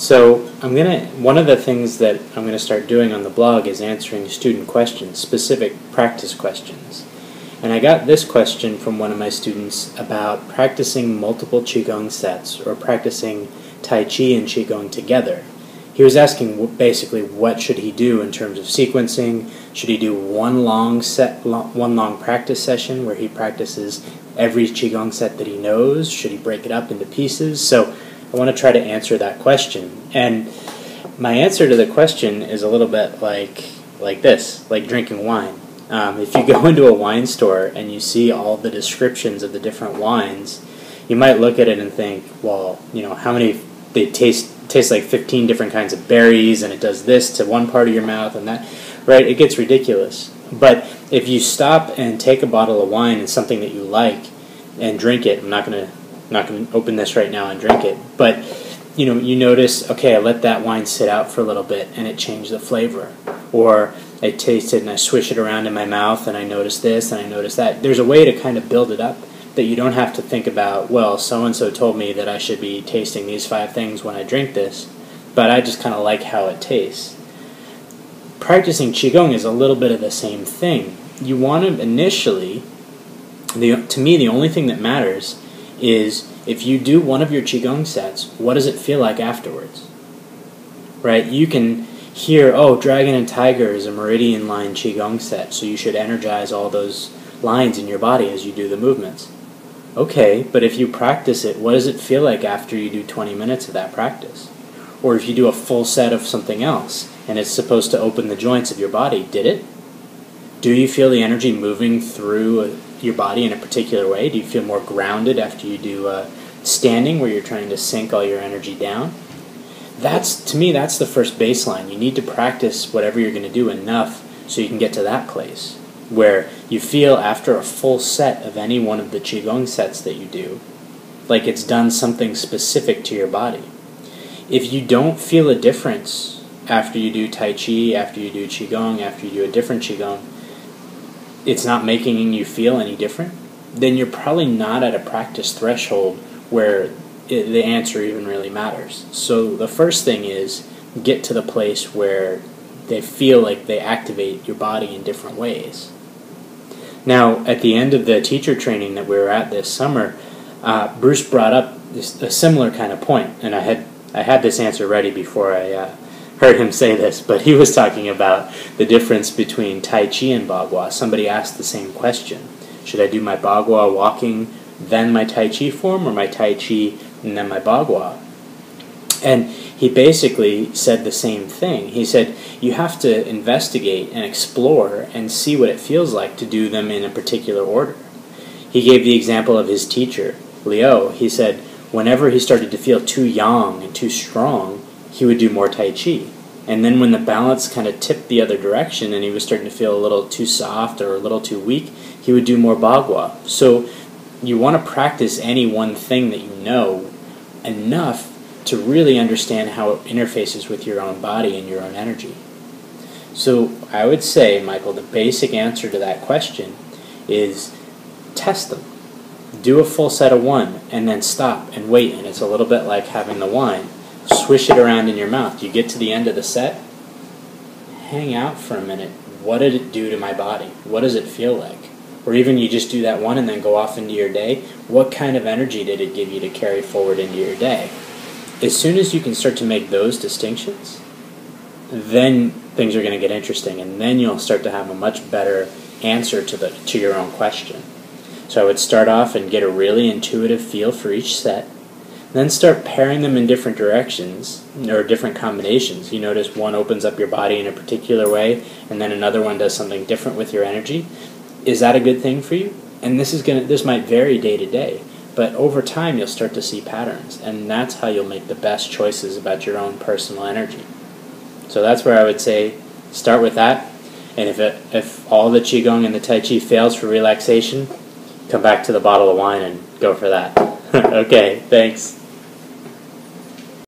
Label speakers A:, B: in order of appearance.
A: So one of the things that I'm gonna start doing on the blog is answering student questions, specific practice questions. And I got this question from one of my students about practicing multiple Qigong sets or practicing Tai Chi and Qigong together. He was asking basically what should he do in terms of sequencing. Should he do one long practice session where he practices every Qigong set that he knows? Should he break it up into pieces? So I want to try to answer that question. And my answer to the question is a little bit like this, like drinking wine. If you go into a wine store and you see all the descriptions of the different wines, you might look at it and think, well, you know, how many, they taste like 15 different kinds of berries, and it does this to one part of your mouth and that, right? It gets ridiculous. But if you stop and take a bottle of wine and something that you like and drink it, I'm not going to open this right now and drink it, but you know, you notice, okay, I let that wine sit out for a little bit and it changed the flavor. Or I taste it and I swish it around in my mouth and I notice this and I notice that. There's a way to kind of build it up that you don't have to think about, well, so-and-so told me that I should be tasting these 5 things when I drink this, but I just kind of like how it tastes. Practicing Qigong is a little bit of the same thing. You want to initially, to me the only thing that matters is if you do one of your Qigong sets, what does it feel like afterwards? Right? You can hear, oh, Dragon and Tiger is a meridian line Qigong set, so you should energize all those lines in your body as you do the movements. Okay, but if you practice it, what does it feel like after you do 20 minutes of that practice? Or if you do a full set of something else, and it's supposed to open the joints of your body, did it? Do you feel the energy moving through your body in a particular way? Do you feel more grounded after you do standing, where you're trying to sink all your energy down? To me, that's the first baseline. You need to practice whatever you're going to do enough so you can get to that place where you feel after a full set of any one of the Qigong sets that you do, like it's done something specific to your body. If you don't feel a difference after you do Tai Chi, after you do Qigong, after you do a different Qigong, it's not making you feel any different, then you're probably not at a practice threshold where the answer even really matters. So the first thing is get to the place where they feel like they activate your body in different ways. Now, at the end of the teacher training that we were at this summer, Bruce brought up a similar kind of point, and I had this answer ready before I heard him say this, but he was talking about the difference between Tai Chi and Bagua. Somebody asked the same question. Should I do my Bagua walking, then my Tai Chi form, or my Tai Chi and then my Bagua? And he basically said the same thing. He said, you have to investigate and explore and see what it feels like to do them in a particular order. He gave the example of his teacher, Leo. He said, whenever he started to feel too yang and too strong, he would do more Tai Chi. And then when the balance kind of tipped the other direction and he was starting to feel a little too soft or a little too weak, he would do more Bagua. So you want to practice any one thing that you know enough to really understand how it interfaces with your own body and your own energy. So I would say, Michael, the basic answer to that question is test them. Do a full set of one and then stop and wait, and it's a little bit like having the wine. Swish it around in your mouth. You get to the end of the set, hang out for a minute. What did it do to my body? What does it feel like? Or even you just do that one and then go off into your day. What kind of energy did it give you to carry forward into your day? As soon as you can start to make those distinctions, then things are going to get interesting, and then you'll start to have a much better answer to your own question. So I would start off and get a really intuitive feel for each set, then start pairing them in different directions or different combinations. You notice one opens up your body in a particular way, and then another one does something different with your energy. Is that a good thing for you? And this might vary day to day, but over time you'll start to see patterns, and that's how you'll make the best choices about your own personal energy. So that's where I would say start with that, and if all the Qigong and the Tai Chi fails for relaxation, come back to the bottle of wine and go for that. Okay, thanks.